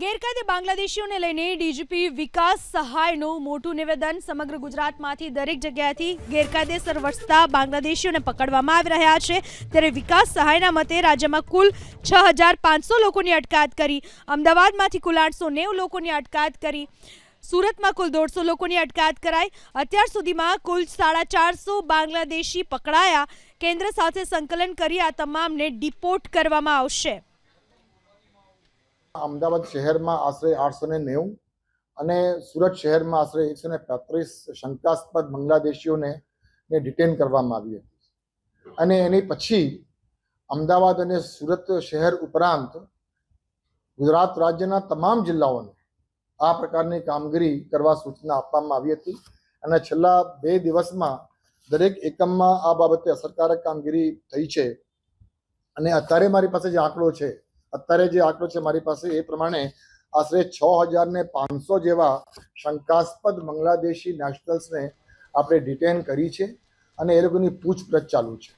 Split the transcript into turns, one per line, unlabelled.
ગેરકાયદે બાંગ્લાદેશીઓને લઈને ડીજીપી વિકાસ સહાયનું મોટું નિવેદન। સમગ્ર ગુજરાતમાંથી દરેક જગ્યાએથી ગેરકાયદેસર વસતા બાંગ્લાદેશીઓને પકડવામાં આવી રહ્યા છે, ત્યારે વિકાસ સહાયના મતે રાજ્યમાં કુલ 6500 લોકોની અટકાયત કરી। અમદાવાદમાંથી કુલ 890 લોકોની અટકાયત કરી। સુરતમાં કુલ 150 લોકોની અટકાયત કરાઈ। અત્યાર સુધીમાં કુલ 450 બાંગ્લાદેશી પકડાયા। કેન્દ્ર સાથે સંકલન કરી આ તમામને ડિપોર્ટ કરવામાં આવશે।
અમદાવાદ શહેરમાં આશરે 890 અને સુરત શહેરમાં આશરે 135 શંકાસ્પદ બાંગ્લાદેશીઓને ડિટેન કરવામાં આવી હતી અને એની પછી અમદાવાદ અને સુરત શહેર ઉપરાંત ગુજરાત રાજ્યના તમામ જિલ્લાઓને આ પ્રકારની કામગીરી કરવા સૂચના આપવામાં આવી હતી અને છેલ્લા 2 દિવસમાં દરેક એકમમાં આ બાબતે અસરકારક કામગીરી થઈ છે। અને અત્યારે મારી પાસે જે આંકડો છે મારી પાસે એ પ્રમાણે આશરે 6500 જેવા શંકાસ્પદ બાંગ્લાદેશી નેશનલ્સને આપણે ડિટેન કરી છે અને એ લોકોની પૂછપરછ ચાલુ છે।